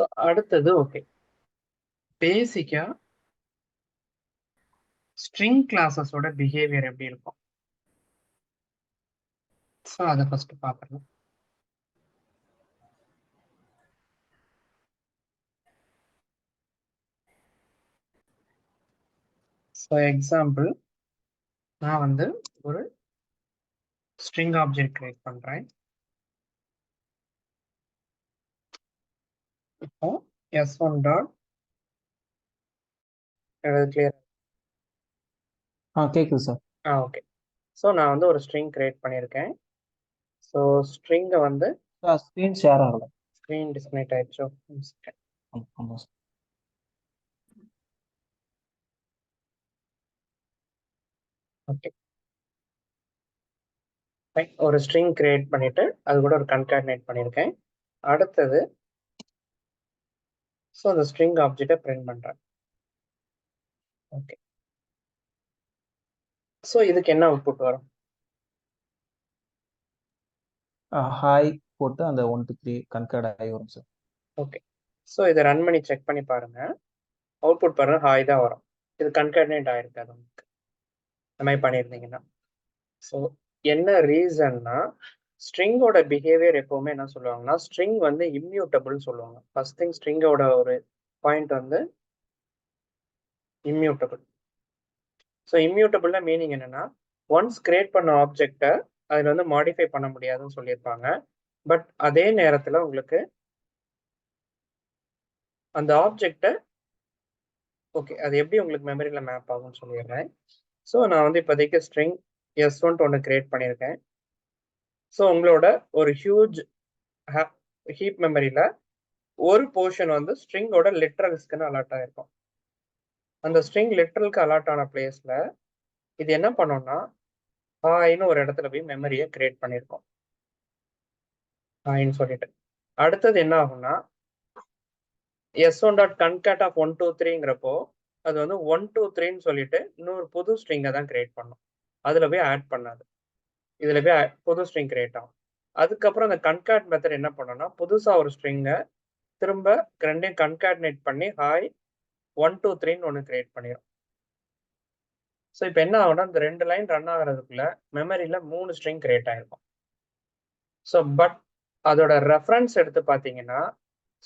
So அடுத்தது okay, பேசிக்கா string கிளாஸஸோட behaviour எப்படி இருக்கும்? ஸோ அதை ஃபர்ஸ்ட் பார்க்கலாம். ஸோ எக்ஸாம்பிள், நான் வந்து ஒரு ஸ்ட்ரிங் ஆப்ஜெக்ட் கிரியேட் பண்றேன். இப்போ s1 டாட் கிளியர். கேக்குது சார். ஓகே. ஸோ நான் வந்து ஒரு ஸ்ட்ரிங் கிரியேட் பண்ணியிருக்கேன். ஸோ ஸ்ட்ரிங்கை வந்து ஸ்க்ரீன் ஷேர் ஆகல. ஸ்க்ரீன் டிஸ்கனெக்ட் ஆயிடுச்சோ? ஆமா சார். ஓகே, ஒரு ஸ்ட்ரிங் கிரியேட் பண்ணிட்டு அது கூட ஒரு கன்காட்னேட் பண்ணியிருக்கேன். அடுத்தது ஸோ அந்த ஸ்ட்ரிங் ஆப்ஜெக்டை பிரிண்ட் பண்றேன். ஓகே, ஸோ இதுக்கு என்ன அவுட்புட் வரும்? ஹாய் போட்டு அந்த 1 to 3 கன்கர்ட் ஆகி வரும் சார். ஓகே, ஸோ இதை ரன் பண்ணி செக் பண்ணி பாருங்க. அவுட்புட் பாருங்க, ஹாய் தான் வரும். இது கன்காட்னேட் ஆயிருக்காது உங்களுக்கு இந்த மாதிரி பண்ணியிருந்தீங்கன்னா. ஸோ என்ன ரீசன்னா, ஸ்ட்ரிங்கோட பிஹேவியர் எப்பவுமே என்ன சொல்லுவாங்கன்னா, ஸ்ட்ரிங் வந்து இம்மியூட்டபிள் சொல்லுவாங்க. ஃபர்ஸ்ட் திங், ஸ்ட்ரிங்கோட ஒரு பாயிண்ட் வந்து இம்மியூட்டபிள். ஸோ இம்மியூட்டபிள்ல மீனிங் என்னன்னா, ஒன்ஸ் கிரியேட் பண்ண ஆப்ஜெக்டை அதில் வந்து மாடிஃபை பண்ண முடியாதுன்னு சொல்லியிருப்பாங்க. பட் அதே நேரத்தில் உங்களுக்கு அந்த ஆப்ஜெக்டை ஓகே, அது எப்படி உங்களுக்கு மெமரியில் மேப் ஆகும்னு சொல்லிடுறேன். ஸோ நான் வந்து இப்போதைக்கு ஸ்ட்ரிங் s1 ஒன்று கிரியேட் பண்ணியிருக்கேன். ஸோ உங்களோட ஒரு ஹியூஜ் ஹீப் மெமரியில் ஒரு போர்ஷன் வந்து ஸ்ட்ரிங்கோட லிட்ரல்ஸ்க்குன்னு அலாட் ஆயிருக்கும். அந்த ஸ்ட்ரிங் லிட்ரலுக்கு அலாட் ஆன பிளேஸ்ல இது என்ன பண்ணோம்னா, ஹாய்னு ஒரு இடத்துல போய் மெமரியை கிரியேட் பண்ணியிருக்கோம். ஹாய்னு சொல்லிட்டு அடுத்தது என்ன ஆகும்னா, s1 டாட் கன்கேட் ஆஃப் 1 2 3ங்கிறப்போ அது வந்து 1 2 3ன்னு சொல்லிட்டு இன்னொரு புது ஸ்ட்ரிங்கை தான் கிரியேட் பண்ணும். அதுல போய் ஆட் பண்ணாது, இதுல போய் புது ஸ்ட்ரிங் கிரியேட் ஆகும். அதுக்கப்புறம் அந்த கன்கேட் மெத்தட் என்ன பண்ணோம்னா, புதுசா ஒரு ஸ்ட்ரிங்கை திரும்ப ரெண்டையும் கன்காட்னேட் பண்ணி ஹாய் 1 2 3ன்னு ஒன்று கிரியேட் பண்ணிடும். ஸோ இப்போ என்ன ஆகும்னா, இந்த 2 லைன் ரன் ஆகிறதுக்குள்ள மெமரியில 3 ஸ்ட்ரிங் கிரியேட் ஆயிருக்கும். ஸோ பட் அதோட ரெஃபரன்ஸ் எடுத்து பார்த்தீங்கன்னா,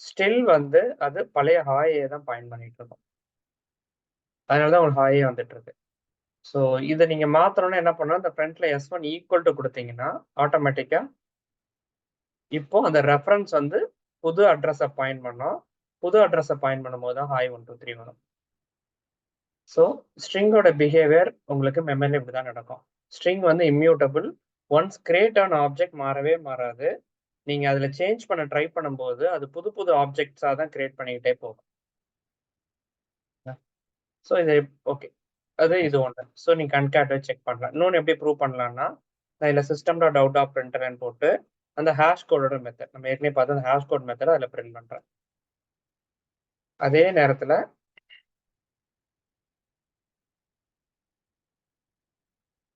ஸ்டில் வந்து அது பழைய ஹாயை தான் பாயிண்ட் பண்ணிட்டு இருக்கும். அதனால தான் உங்களுக்கு ஹாயே வந்துட்டு இருக்கு. ஸோ இதை நீங்க மாத்தணும்னா என்ன பண்ணணும், இந்த ஃப்ரண்ட்ல s1 ஈக்குவல் டு கொடுத்தீங்கன்னா ஆட்டோமேட்டிக்கா இப்போ அந்த ரெஃபரன்ஸ் வந்து புது அட்ரஸை பாயிண்ட் பண்ணோம். புது அட்ரஸை பாயிண்ட் பண்ணும்போது தான் ஹாய் 1 2 3 வரும். ஸோ ஸ்ட்ரிங்கோட பிஹேவியர் உங்களுக்கு மெமரியில் இப்படி தான் நடக்கும். ஸ்ட்ரிங் வந்து இம்மியூட்டபிள். ஒன்ஸ் கிரியேட் ஆன ஆப்ஜெக்ட் மாறவே மாறாது. நீங்க அதுல சேஞ்ச் பண்ண ட்ரை பண்ணும்போது அது புது புது ஆப்ஜெக்ட்ஸா தான் கிரியேட் பண்ணிக்கிட்டே போகும். ஸோ இது ஓகே, அது இது ஒன்று. ஸோ நீங்க கன்கேட் செக் பண்ணலாம். இன்னொன்று எப்படி ப்ரூவ் பண்ணலாம்னா, நான் இதில் சிஸ்டம் டாட் அவுட் ஆஃப் பிரிண்டர்னு போட்டு அந்த ஹேஷ் கோடோட மெத்தட் நம்ம ஏற்கனவே பார்த்து அந்த ஹேஷ் கோட் மெத்தட் அதில் பிரிண்ட் பண்றேன். அதே நேரத்தில்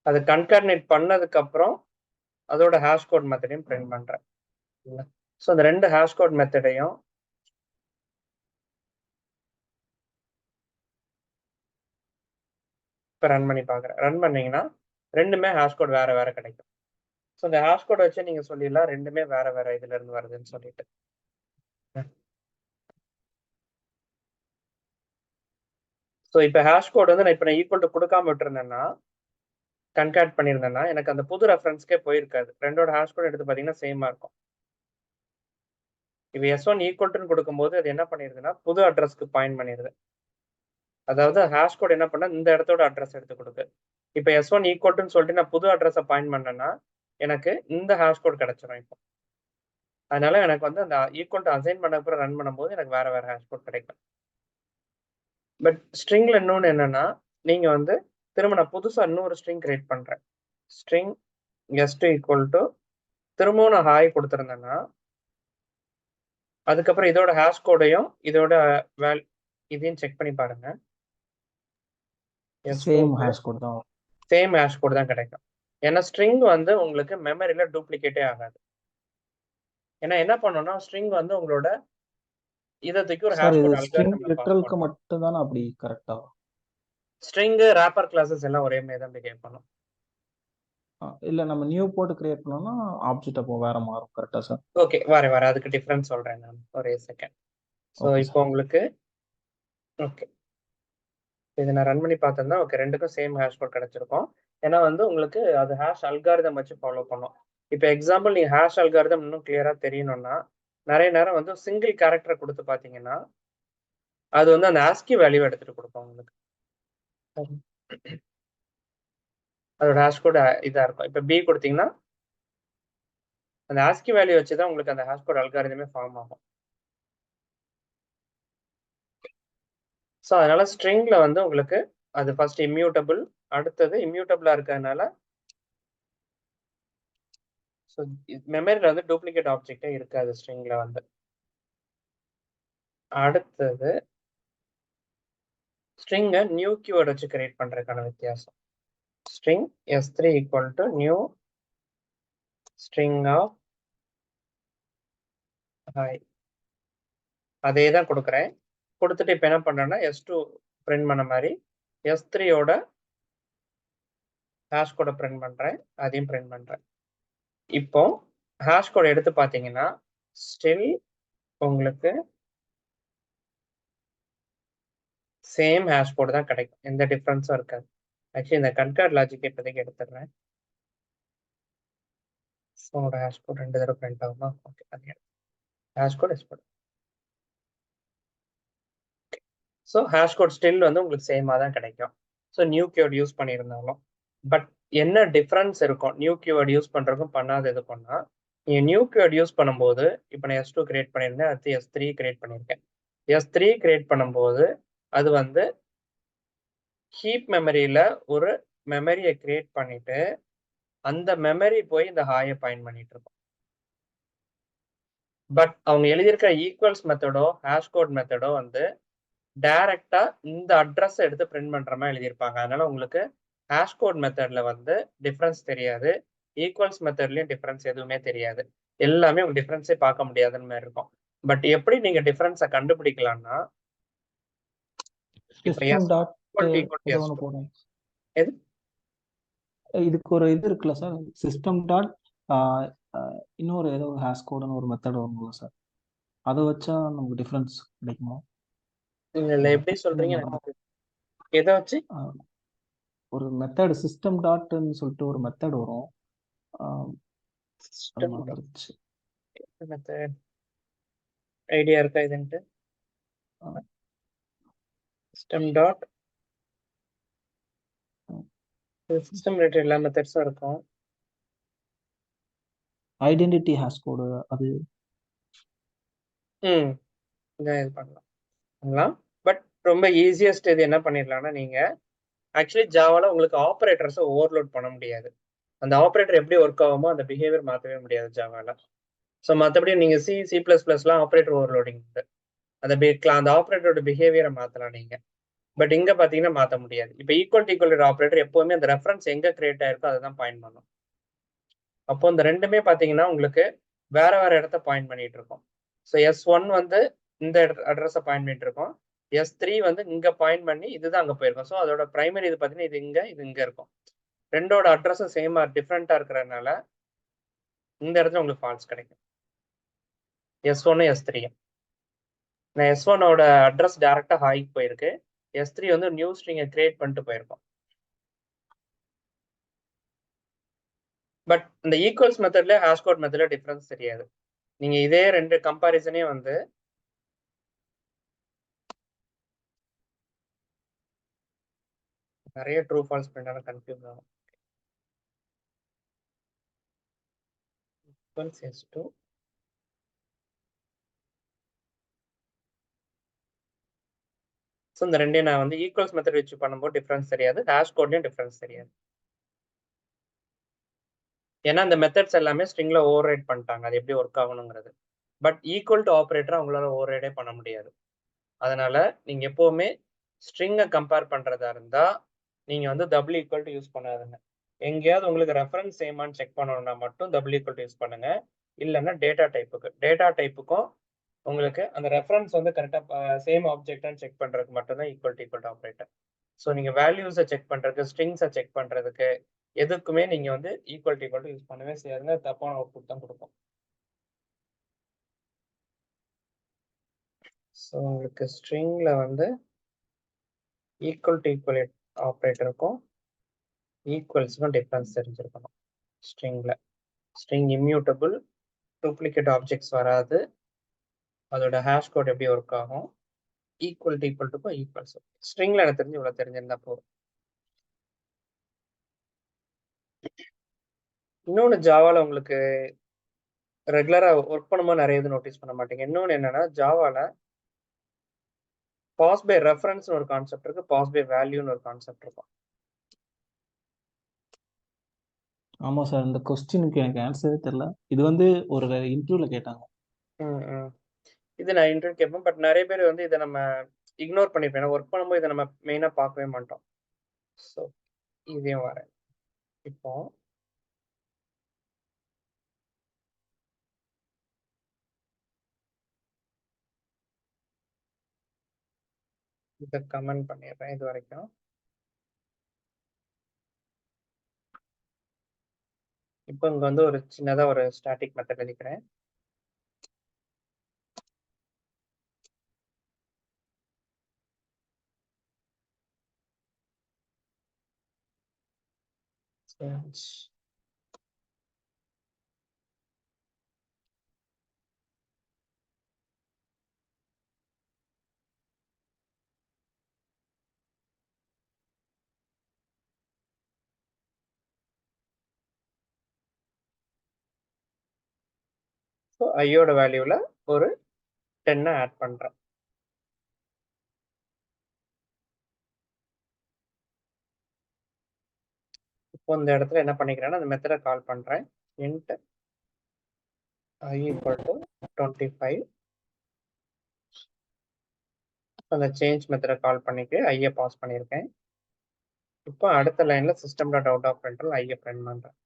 அது கன்கார்டினேட் பண்ணதுக்கு அப்புறம் அதோட ஹேஷ் கோட் மெத்தடையும் பிரிண்ட் பண்றேன். ஸோ அந்த 2 ஹேஷ் கோட் மெத்தடையும் இப்போ ரன் பண்ணி பார்க்குறேன். ரன் பண்ணீங்கன்னா ரெண்டுமே ஹேஷ் கோட் வேற வேற கிடைக்கும். ஸோ இந்த ஹேஷ் கோட் வச்சு நீங்க சொல்லிடலாம் ரெண்டுமே வேற வேற இதுல இருந்து வருதுன்னு சொல்லிட்டு. ஸோ இப்போ ஹேஷ் கோட் வந்து நான் இப்போ ஈக்குவல் டு கொடுக்காம விட்டுருந்தேன்னா, கன்காட் பண்ணியிருந்தேன்னா எனக்கு அந்த புது ரெஃபரன்ஸ்க்கே போயிருக்காது. ரெண்டோட ஹேஷ் கோட் எடுத்து பார்த்தீங்கன்னா சேமா இருக்கும். இப்போ s1 ஈக்குவல் டுன்னு கொடுக்கும்போது அது என்ன பண்ணிருதுன்னா புது அட்ரஸ்க்கு பாயிண்ட் பண்ணிடுது. அதாவது ஹேஷ் கோட் என்ன பண்ணா இந்த இடத்தோட அட்ரஸ் எடுத்து கொடுக்கு. இப்போ s1 ஈக்குவல் டுன்னு சொல்லிட்டு நான் புது அட்ரஸை பாயிண்ட் பண்ணேன்னா எனக்கு இந்த ஹேஷ் கோட் கிடைச்சிடும். இப்போ அதனால எனக்கு வந்து அந்த ஈக்குவல் டு அசைன் பண்ண அப்புறம் ரன் பண்ணும்போது எனக்கு வேற வேற ஹேஷ் கோட் கிடைக்கும். பட் ஸ்ட்ரிங்ல இன்னொன்று என்னன்னா, நீங்க வந்து திரும்ப நான் புதுசா இன்னொரு ஸ்ட்ரிங் கிரியேட் பண்றேன். ஸ்ட்ரிங் s2 ஈக்குவல் டு திரும்பவும் நான் ஹாய் கொடுத்துருந்தேன்னா, அதுக்கப்புறம் இதோட ஹேஷ் கோடையும் இதோட இதையும் செக் பண்ணி பாருங்க. சேம் ஹேஷ் கோட் தான். சேம் ஹேஷ் கோட் தான் கிடைக்கும். ஏன்னா ஸ்ட்ரிங் வந்து உங்களுக்கு மெமரியில டூப்ளிகேட்டே ஆகாது. ஏன்னா என்ன பண்ணணும்னா, ஸ்ட்ரிங் வந்து உங்களோட இதை தூக்கி ஒரு சார் ஹேஷ் இது கோட் ஸ்ட்ரிங் அல்காரிதம்ல பாஸ் லிட்ரலுக்கு பண்ணணும். மட்டும் தானே அப்படி கரெக்டா? ஸ்ட்ரிங் ராப்பர் கிளாஸஸ் எல்லாம் ஒரே மாதிரி தான் பிஹேவ் பண்ணும். இல்ல நம்ம நியூ போட்டு கிரியேட் பண்ணோம்னா ஆப்ஜெக்ட் அப்போ வேற மாறும். கரெக்டா சார்? ஓகே, வர அதுக்கு டிஃபரன்ஸ் சொல்றேன் நான், ஒரே செகண்ட். ஸோ ஓகே இப்போ சார். உங்களுக்கு ஓகே இதை நான் ரன் பண்ணி பார்த்தேன்னா ஓகே ரெண்டுக்கும் சேம் ஹேஷ் கோட் கிடைச்சிருக்கும். ஏன்னா வந்து உங்களுக்கு அது ஹேஷ் அல்காரிதம் வச்சு ஃபாலோ பண்ணும். இப்போ எக்ஸாம்பிள் நீங்க ஹேஷ் அல்காரிதம் இன்னும் கிளியரா தெரியணும்னா நிறைய நேரம் வந்து சிங்கிள் கேரக்டர் கொடுத்து பார்த்தீங்கன்னா அது வந்து அந்த ஆஸ்கி வேல்யூ எடுத்துட்டு கொடுக்கும் உங்களுக்கு. அதோட ஹேஷ் கோட் இதா இருக்கும். இப்போ பி கொடுத்தீங்கன்னா அந்த ஆஸ்கி வேல்யூ வச்சு தான் உங்களுக்கு அந்த ஹேஷ் கோட் அல்காரிதமே ஃபார்ம் ஆகும். ஸோ அதனால ஸ்ட்ரிங்ல வந்து உங்களுக்கு அது ஃபர்ஸ்ட் இம்யூட்டபிள், அடுத்தது இம்யூட்டபிளா இருக்கிறதுனால ஸோ மெமரியில் வந்து டூப்ளிகேட் ஆப்ஜெக்டே இருக்காது ஸ்ட்ரிங்ல வந்து. அடுத்தது ஸ்ட்ரிங்கை நியூ கீவேர்ட் வச்சு கிரியேட் பண்றதுக்கான வித்தியாசம். String s3 equal to new string of hi, அதே தான் கொடுக்குறேன். கொடுத்துட்டு இப்போ என்ன பண்றேன்னா s2 பிரிண்ட் பண்ண மாதிரி s3யோட ஹேஷ் கோடை பிரிண்ட் பண்றேன், அதையும் பிரிண்ட் பண்றேன். இப்போ ஹேஷ் கோட் எடுத்து பார்த்தீங்கன்னா ஸ்டில் உங்களுக்கு சேம் ஹேஷ் கோட் தான் கிடைக்கும், எந்த டிஃப்ரென்ஸும் இருக்காது. ஆக்சுவலி இந்த கன்கார்ட் லாஜிக் இப்போதைக்கு எடுத்துடுறேன். ஸோட ஹேஷ் கோட் 2 தடவை பிரிண்ட் ஆகுமா? ஓகே, அது hash code is code. So hash code still வந்து உங்களுக்கு சேமாக தான் கிடைக்கும். ஸோ நியூ கீவேர்ட் யூஸ் பண்ணியிருந்தாலும் பட் என்ன டிஃப்ரென்ஸ் இருக்கும் நியூ கீவேர்ட் யூஸ் பண்ணுறதுக்கும் பண்ணாத இதுக்கும்னா, நீங்கள் நியூ கீவேர்ட் யூஸ் பண்ணும்போது இப்போ நான் s2 கிரியேட் பண்ணியிருந்தேன், அடுத்து s3 கிரியேட் பண்ணியிருக்கேன். s3 கிரியேட் பண்ணும்போது அது வந்து ஹீப் மெமரியில் ஒரு மெமரியை கிரியேட் பண்ணிட்டு அந்த மெமரி போய் இந்த ஹாயை பாயிண்ட் பண்ணிட்டு இருக்கோம். பட் அவங்க எழுதியிருக்கிற ஈக்குவல்ஸ் மெத்தடோ ஹேஷ் கோட் மெத்தடோ வந்து டைரக்டா இந்த அட்ரஸ் எடுத்து பிரிண்ட் பண்ற மாதிரி எழுதியிருப்பாங்க. அதனால உங்களுக்கு ஹேஷ் கோட் மெத்தட்ல வந்து டிஃபரன்ஸ் தெரியாது, ஈக்குவல்ஸ் மெத்தட்லயும் டிஃபரன்ஸ் எதுவுமே தெரியாது. எல்லாமே உங்களுக்கு டிஃபரன்ஸே பார்க்க முடியாதுன்னு மாதிரி இருக்கும். பட் எப்படி நீங்க டிஃபரன்ஸை கண்டுபிடிக்கலாம்னா இப்போ சிஸ்டம் டாட் ஏதோ s2 ஒன்று போடுங்க. எது இதுக்கு ஒரு இது இருக்குல்ல சார், சிஸ்டம் டாட் இன்னொரு ஏதோ ஹேஷ் கோடுன்னு ஒரு மெத்தட் வரும்ல சார், அதை வச்சா நமக்கு டிஃப்ரென்ஸ் கிடைக்குமா? இல்ல எப்படி சொல்றீங்க எனக்கு எதை வச்சு? ஒரு மெத்தட் சிஸ்டம் டாட்னு சொல்லிட்டு ஒரு மெத்தட் வரும், அது மறந்துருச்சு. மெத்தட் ஐடியா இருக்கா இதுன்ட்டு? சிஸ்டம் டாட் சிஸ்டம் ரிலேட்டட் எல்லா மெத்தட்ஸும் இருக்கும். ஐடென்டிட்டி ஹேஷ் கோடு அது இது பண்ணலாம். பட் ரொம்ப ஈஸியஸ்ட் இது என்ன பண்ணிடலாம்னா நீங்க ஆக்சுவலி ஜாவால உங்களுக்கு ஆப்ரேட்டர்ஸை ஓவர்லோட் பண்ண முடியாது. அந்த ஆப்ரேட்டர் எப்படி ஒர்க் ஆகுமோ அந்த பிஹேவியர் மாற்றவே முடியாது ஜாவால. ஸோ மற்றபடி நீங்க C++லாம் ஆப்ரேட்டர் ஓவர்லோடிங் அந்த ஆப்ரேட்டரோட பிஹேவியரை மாற்றலாம் நீங்க. பட் இங்க பாத்தீங்கன்னா மாற்ற முடியாது. இப்போ ஈக்குவல் ஆப்ரேட்டர் எப்பவுமே அந்த ரெஃபரன்ஸ் எங்க கிரியேட் ஆயிருக்கோ அதை தான் பாயிண்ட் பண்ணும். அப்போ இந்த ரெண்டுமே பாத்தீங்கன்னா உங்களுக்கு வேற வேற இடத்த பாயிண்ட் பண்ணிட்டு இருக்கோம். ஸோ S1 வந்து இந்த அட்ரஸை பாயிண்ட் பண்ணிட்டு இருக்கோம், S3 வந்து இங்க பாயிண்ட் பண்ணி இதுதான் அங்க போயிருக்கும். ஸோ அதோட பிரைமரி இது பாத்தீங்கன்னா இது இங்க இருக்கும். ரெண்டோட அட்ரஸும் சேமா டிஃப்ரெண்டா இருக்கிறதுனால இந்த இடத்துல உங்களுக்கு ஃபால்ஸ் கிடைக்கும். S1 S3 நான் S1ஓட அட்ரஸ் டைரக்டா ஹாய்க்கு போயிருக்கு, S3 வந்து நியூ ஸ்ட்ரிங்கை கிரியேட் பண்ணிட்டு போயிருக்கோம். பட் இந்த ஈக்குவல்ஸ் மெத்தட்ல ஹேஷ் கோட் மெத்தட்ல டிஃபரன்ஸ் தெரியாது. நீங்க இதே ரெண்டு கம்பாரிசனே வந்து நிறைய ட்ரூ ஃபால்ஸ் பண்ணாலும் கன்ஃபியூஸ் ஆகும். ஈக்குவல்ஸ் S2 ஸோ இந்த ரெண்டையும் நான் வந்து ஈக்குவல்ஸ் மெத்தட் வச்சு பண்ணும்போது டிஃபரன்ஸ் தெரியாது, ஹேஷ் கோட்லயும் டிஃபரன்ஸ் தெரியாது. ஏன்னா இந்த மெத்தட்ஸ் எல்லாமே ஸ்ட்ரிங்ல ஓவர் ரைட் பண்ணிட்டாங்க அது எப்படி ஒர்க் ஆகணுங்கிறது. பட் ஈக்குவல் டு ஆப்ரேட்டர் அவங்களால ஓவர் ரைடே பண்ண முடியாது. அதனால நீங்க எப்பவுமே ஸ்ட்ரிங்கை கம்பேர் பண்றதா இருந்தா நீங்க வந்து டபுள் ஈக்குவல் டு யூஸ் பண்ணாதுங்க. எங்கேயாவது உங்களுக்கு ரெஃபரன்ஸ் சேமான்னு செக் பண்ணணும்னா மட்டும் டபுள் ஈக்குவல் டு யூஸ் பண்ணுங்க. இல்லைன்னா டேட்டா டைப்புக்கும் உங்களுக்கு அந்த ரெஃபரன்ஸ் வந்து கரெக்டா சேம் ஆப்ஜெக்டான்னு செக் பண்றதுக்கு மட்டும்தான் ஈக்குவல் டு ஆப்ரேட்டர். ஸோ நீங்க வேல்யூஸை செக் பண்றதுக்கு, ஸ்ட்ரிங்ஸை செக் பண்றதுக்கு எதுக்குமே நீங்க வந்து ஈக்குவல் டு யூஸ் பண்ணவே செய்யாதுங்க. தப்பான அவுட்புட் தான் கொடுக்கும். ஸோ உங்களுக்கு ஸ்ட்ரிங்ல வந்து ஈக்குவல் ஆப்ரேட்டருக்கும் ஈக்குவல்ஸுக்கும் டிஃபரன்ஸ் தெரிஞ்சிருக்கணும். ஸ்ட்ரிங் இம்யூட்டபிள், டூப்ளிகேட் ஆப்ஜெக்ட்ஸ் வராது, அதோட ஹேஷ் கோட் எப்படி ஒர்க் ஆகும், ஈக்குவல் டுக்கும் ஈக்குவல்ஸ். ஸ்ட்ரிங்ல எனக்கு தெரிஞ்சு இவ்வளவு தெரிஞ்சிருந்தா போதும். இன்னொன்று ஜாவால உங்களுக்கு ரெகுலரா ஒர்க் பண்ணும்போது நிறைய இது நோட்டீஸ் பண்ண மாட்டீங்க. இன்னொன்று என்னன்னா, ஜாவால பாஸ் பை ரெஃபரன்ஸ்னு ஒரு கான்செப்ட் இருக்கு, பாஸ் பை வேல்யூன்னு ஒரு கான்செப்ட் இருக்கும். ஆமா சார், இந்த கொஸ்டினுக்கு எனக்கு ஆன்சரே தெரியல. இது வந்து ஒரு இன்டர்வியூல கேட்டாங்க. இது நான் இன்டர்வியூ கேட்பேன், பட் நிறைய பேர் வந்து இதை நம்ம இக்னோர் பண்ணிப்பேன். ஏன்னா ஒர்க் பண்ணும்போது இதை நம்ம மெயினா பார்க்கவே மாட்டோம். ஸோ இதையும் வரேன். இப்போ இதை கமெண்ட் பண்ணிடுறேன் இது வரைக்கும். இப்போ இங்க வந்து ஒரு சின்னதா ஒரு ஸ்டாட்டிக் மெத்தட் எழுதிக்கிறேன். ஸோ ஐயோட வேல்யூல ஒரு 10 ஆட் பண்றேன். இப்போ இந்த இடத்துல என்ன பண்ணிக்கிறேன்னா, அந்த மெத்தடை கால் பண்றேன். int I equal to 25. அந்த சேஞ்ச் மெத்தடை கால் பண்ணிட்டு ஐயை பாஸ் பண்ணியிருக்கேன். இப்போ அடுத்த லைன்ல system dot out of printer ஐயை பிரிண்ட் பண்றேன்.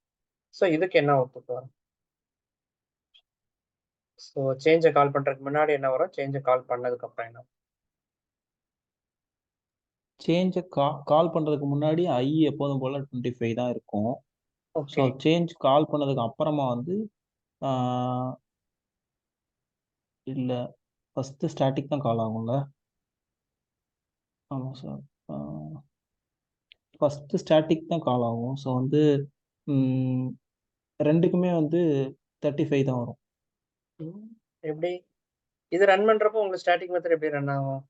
ஸோ இதுக்கு என்ன அவுட்புட் வரும்? ஸோ சேஞ்சை கால் பண்றதுக்கு முன்னாடி என்ன வரும், சேஞ்சை கால் பண்ணதுக்கு அப்புறம் என்ன? சேஞ்சை கால் பண்றதுக்கு முன்னாடி ஐ எப்போதும் போல 25 தான் இருக்கும். ஸோ ஓகே, சேஞ்ச் கால் பண்ணதுக்கு அப்புறமா வந்து இல்லை, ஃபர்ஸ்ட் ஸ்டாட்டிக் தான் கால் ஆகும்ல? ஆமாம் சார், ஃபர்ஸ்ட் ஸ்டாட்டிக் தான் கால் ஆகும். ஸோ வந்து ரெண்டுக்குமே வந்து 35 தான் வரும். எப்படி இது ரன் பண்றப்போ உங்களுக்கு ஸ்டாட்டிக் மெத்தட் எப்படி ரன் ஆகும்?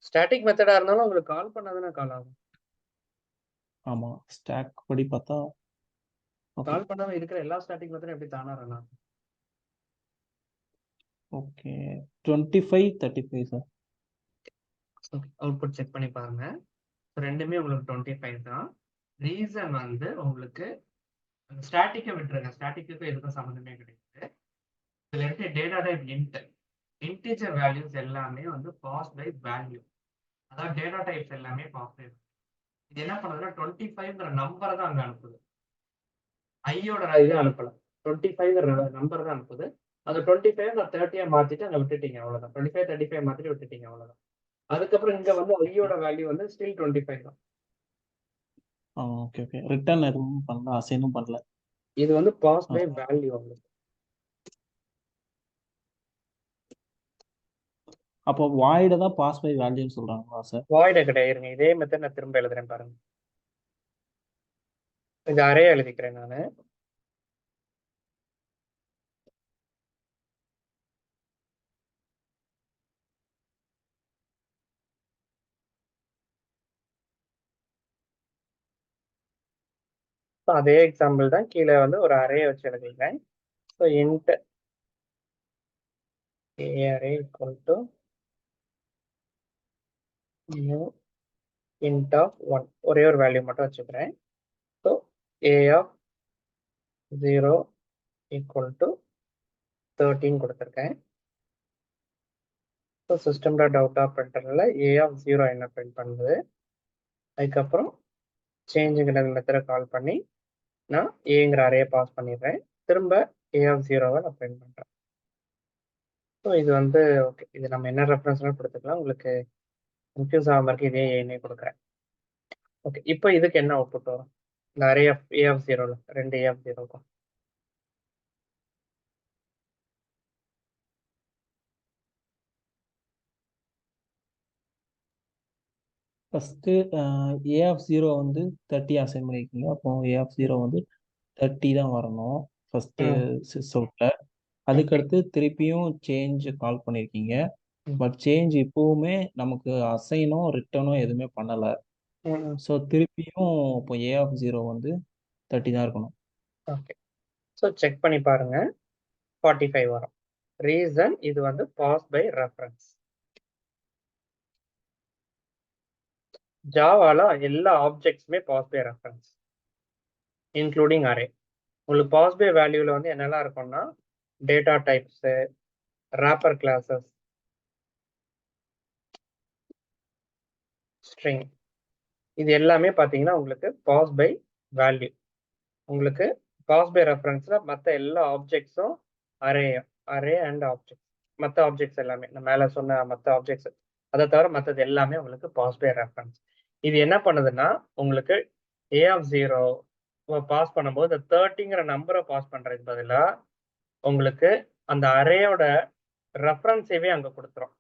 ஸ்டாட்டிக் மெத்தடா இருந்தாலும் உங்களுக்கு கால் பண்ணாதானே கால் ஆகும். ஆமா, ஸ்டாக் படி பார்த்தா ஓகே. கால் பண்ணாம இருக்கிற எல்லா ஸ்டாட்டிக் மெத்தடும் எப்படி தானா ரன் ஆகும்? Okay, 25 35 sir. அவுட்புட் செக் பண்ணி பாருங்க. ரெண்டுமே உங்களுக்கு 25 தான். ரீசன் வந்து உங்களுக்கு ஸ்டாட்டிக்கை விட்டுருங்க, ஸ்டாட்டிக்கு எதுக்கும் சம்மந்தமே கிடையாது. இதுல இருக்க டேட்டா டைப் இன்டிஜர் வேல்யூஸ் எல்லாமே வந்து பாஸ் பை வேல்யூ, அதாவது டேட்டா டைப்ஸ் எல்லாமே பாஸ் பை. இது என்ன பண்ணுதுன்னா 25ங்கிற நம்பரை தான் அங்க அனுப்புது, ஐயோட இது அனுப்பல. 25ங்கிற நம்பர் தான் அனுப்புது. அந்த 25 30 மாத்திட்டு அங்க விட்டுட்டீங்க, அவ்வளவுதான். 25 35 மாத்திட்டு விட்டுட்டீங்க, அவ்வளவுதான். அதுக்கப்புறம் இங்க வந்து ஐயோட வேல்யூ வந்து ஸ்டில் 25 தான். ஓகே ஓகே, ரிட்டர்ன் எதுவும் பண்ணல, அசைனும் பண்ணல. இது வந்து பாஸ் பை வேல்யூ உங்களுக்கு. அப்போ வாய்ட தான் பாஸ் பை வேல்யூன்னு சொல்றாங்களா சார்? வாய்ட கிடையாதுங்க. இதே மெத்தட் நான் திரும்ப எழுதுறேன் பாருங்க. இது அரே எழுதிக்கிறேன் நானு. அதே எக்ஸாம்பிள் தான் கீழே வந்து ஒரு அரே வச்சு எழுதிக்கிறேன். So int array equal to new int of 1, ஒரே ஒரு வேல்யூ மட்டும் வச்சுக்கிறேன். So a of 0 equal to 13 கொடுத்துருக்கேன். So system dot out of பிரிண்டரில் a of 0 என்ன பிரிண்ட் பண்ணுது, அதுக்கப்புறம் சேஞ்சுங்கிற மெத்தடை கால் பண்ணி நான் ஏங்கிற அரே பாஸ் பண்ணிடுறேன். திரும்ப a of 0வை நான் பிரிண்ட் பண்ணுறேன். ஸோ இது வந்து ஓகே. இது நம்ம என்ன ரெஃபரன்ஸ்லாம் கொடுத்துக்கலாம். உங்களுக்கு கன்ஃபியூஸ் ஆகாம இருக்கு. இதே ஏன்னே கொடுக்குறேன். ஓகே. இப்போ இதுக்கு என்ன அவுட்புட் வரும்? இந்த அரே ஆஃப் ஏ ஆஃப் 0ல 2 ஏ ஆஃப் 0க்கும். ஃபர்ஸ்ட் ஏ ஆஃப் 0 வந்து 30 அசைன் பண்ணியிருக்கீங்க. அப்போ ஏ ஆஃப் 0 வந்து 30 தான் வரணும் ஃபர்ஸ்ட் ம். சிஸ் அவுட்ல. அதுக்கடுத்து திருப்பியும் சேஞ்ச் கால் பண்ணியிருக்கீங்க. ம். பட் சேஞ்ச் இப்போவுமே நமக்கு அசைனோ ரிட்டர்னோ எதுவுமே பண்ணலை. ம். ஸோ திருப்பியும் இப்போ ஏ ஆஃப் 0 வந்து 30 தான் இருக்கணும். ஓகே. ஸோ செக் பண்ணி பாருங்க. 45 வரும். ரீசன் இது வந்து பாஸ் பை ரெஃபரன்ஸ். ஜாவால எல்லா ஆப்ஜெக்ட்ஸுமே pass by reference, including array. உங்களுக்கு பாஸ் பை வேல்யூல வந்து என்னெல்லாம் இருக்கும்னா data types, wrapper classes, string, இது எல்லாமே பார்த்தீங்கன்னா உங்களுக்கு பாஸ் பை வேல்யூ. உங்களுக்கு பாஸ் பை ரெஃபரன்ஸ்ல மற்ற எல்லா ஆப்ஜெக்ட்ஸும் அரே அண்ட் ஆப்ஜெக்ட், மற்ற ஆப்ஜெக்ட்ஸ் எல்லாமே நான் மேலே சொன்ன மற்ற ஆப்ஜெக்ட்ஸ் அதை தவிர மற்றது எல்லாமே உங்களுக்கு பாஸ் பை ரெஃபரன்ஸ். இது என்ன பண்ணுதுன்னா உங்களுக்கு ஏ ஆஃப் 0 பாஸ் பண்ணும்போது இந்த 30ங்கிற நம்பரை பாஸ் பண்றதுக்கு பதிலாக உங்களுக்கு அந்த அரேயோட ரெஃபரன்ஸைவே அங்கே கொடுத்துரும்.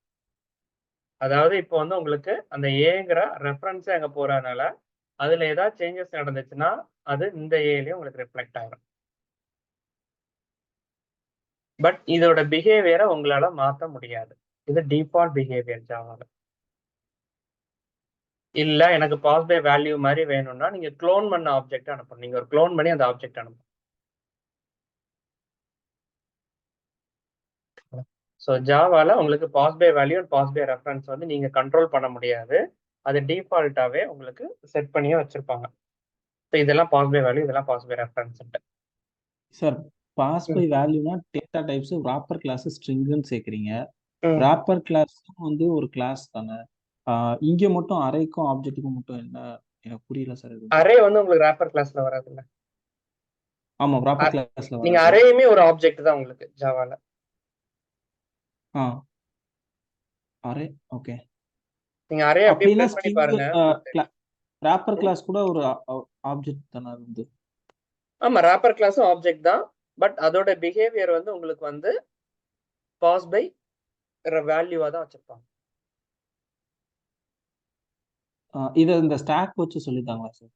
அதாவது இப்போ வந்து உங்களுக்கு அந்த ஏங்கிற ரெஃபரன்ஸே அங்கே போறதுனால அதுல ஏதாவது சேஞ்சஸ் நடந்துச்சுன்னா அது இந்த ஏலயும் உங்களுக்கு ரிஃப்ளெக்ட் ஆகும். பட் இதோட பிஹேவியரை உங்களால மாற்ற முடியாது. இது டிஃபால்ட் பிஹேவியர் ஜாவால. இல்ல எனக்கு பாஸ் பை வேல்யூ மாதிரி வேணும்னா நீங்க க்ளோன் பண்ண ஆப்ஜெக்ட் அனுப்பணும். நீங்க ஒரு க்ளோன் பண்ணி அந்த ஆப்ஜெக்ட் அனுப்பணும். ஸோ ஜாவால உங்களுக்கு pass by value and pass by reference வந்து நீங்க கண்ட்ரோல் பண்ண முடியாது. அது டிஃபால்ட்டாவே உங்களுக்கு செட் பண்ணியே வச்சிருப்பாங்க. ஸோ இதெல்லாம் பாஸ் பை வேல்யூ, இதெல்லாம் pass by reference. Sir pass by வேல்யூனா டேட்டா டைப்ஸ் ராப்பர் கிளாஸ் ஸ்ட்ரிங்குன்னு சேர்க்குறீங்க. ம். ராப்பர் கிளாஸும் வந்து ஒரு கிளாஸ் தானே. இங்க மட்டும் அரேக்கும் ஆப்ஜெக்ட்டுக்கும் மட்டும் என்ன எனக்கு புரியல சார் இது. அரே வந்து உங்களுக்கு ராப்பர் கிளாஸ்ல வராதுல்ல. ஆமா ராப்பர் கிளாஸ்ல நீங்க வராது. அரேயுமே ஒரு ஆப்ஜெக்ட் தான் உங்களுக்கு ஜாவால. ஆ அரே ஓகே. நீங்க அரே அப்படியே அப்படின்னா பிளே பண்ணி ஸ்ட்ரிங் பாருங்க. ராப்பர் ம். கிளாஸ் கூட ஒரு ஆப்ஜெக்ட் தானே அது வந்து. ஆமா, ராப்பர் கிளாஸும் ஆப்ஜெக்ட் தான். பட் அதோட பிஹேவியர் வந்து உங்களுக்கு வந்து பாஸ் பை வேல்யூவா தான் வச்சிருப்பாங்க. இதை இந்த ஸ்டாக் வச்சு சொல்லித்தாங்களா சார்?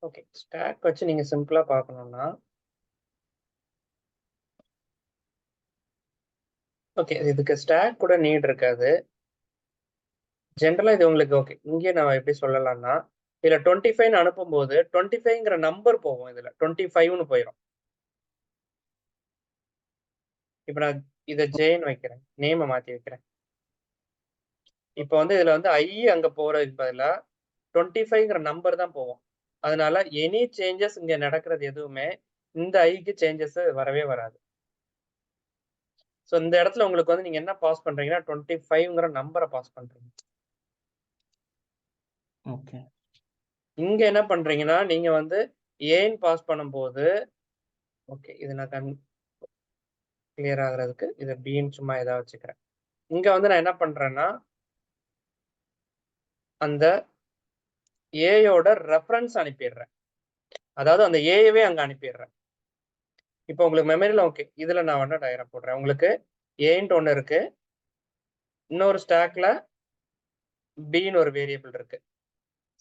ஓகே, ஸ்டாக் வச்சு நீங்க சிம்பிளா பார்க்கணும்னா ஓகே, இதுக்கு ஸ்டாக் கூட நீட் இருக்காது. ஜென்ரலா இது உங்களுக்கு ஓகே. இங்கே நான் எப்படி சொல்லலாம்னா இதுல 25 அனுப்பும்போது 25ங்கிற நம்பர் போகும். இதுல 25ன்னு போயிடும். இப்ப நான் இதை ஜேன்னு வைக்கிறேன், நேமை மாத்தி வைக்கிறேன். இப்போ வந்து இதுல வந்து ஐ அங்க போறதுக்கு பதிலா 25ங்கிற நம்பர் தான் போவோம். அதனால எனி சேஞ்சஸ் இங்க நடக்கிறது எதுவுமே இந்த ஐக்கு சேஞ்சஸ் வரவே வராது. ஸோ இந்த இடத்துல உங்களுக்கு வந்து நீங்க என்ன பாஸ் பண்றீங்கன்னா 25ங்கிற நம்பரை பாஸ் பண்றீங்க. ஓகே. இங்க என்ன பண்றீங்கன்னா நீங்க வந்து ஏன் பாஸ் பண்ணும்போது ஓகே, இது நான் கிளியர் ஆகுறதுக்கு இதை பின்னு சும்மா ஏதாவது வச்சுக்கிறேன். இங்க வந்து நான் என்ன பண்றேன்னா அந்த ஏயோட ரெஃபரன்ஸ் அனுப்பிடுறேன். அதாவது அந்த ஏயவே அங்க அனுப்பிடுறேன். இப்போ உங்களுக்கு மெமரியில ஓகே, இதுல நான் வேணா டயக்ராம் போடுறேன். உங்களுக்கு ஏன்ட்டு ஒண்ணு இருக்கு, இன்னொரு ஸ்டாக்ல பின்னு ஒரு வேரியபிள் இருக்கு.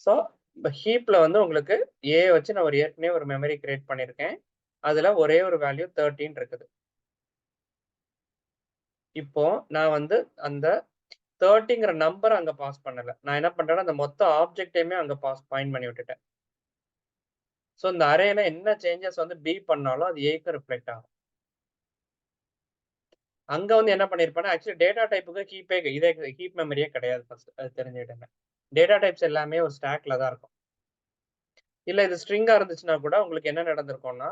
ஸோ இந்த ஹீப்ல வந்து உங்களுக்கு ஏ வச்சு நான் ஏற்கனவே ஒரு மெமரி கிரியேட் பண்ணியிருக்கேன். அதுல ஒரே ஒரு வேல்யூ 13 இருக்குது. இப்போ நான் வந்து அந்த 30ங்கிற நம்பர் அங்க பாஸ் பண்ணல. நான் என்ன பண்றேன்னா அந்த மொத்த ஆப்ஜெக்டையுமே அங்க பாயிண்ட் பண்ணி விட்டுட்டேன். ஸோ இந்த அரேல என்ன சேஞ்சஸ் வந்து பி பண்ணாலும் அது ஏக்கு ரிஃப்ளெக்ட் ஆகும். அங்க வந்து என்ன பண்ணிருப்பேன்னா ஆக்சுவலி டேட்டா டைப்புக்கு இதே ஹீப் மெமரியே கிடையாது. ஃபர்ஸ்ட் அது தெரிஞ்சுக்கிட்டேங்க. டேட்டா டைப்ஸ் எல்லாமே ஒரு ஸ்டாக்ல தான் இருக்கும். இல்ல இது ஸ்ட்ரிங்கா இருந்துச்சுன்னா கூட உங்களுக்கு என்ன நடந்திருக்கும்னா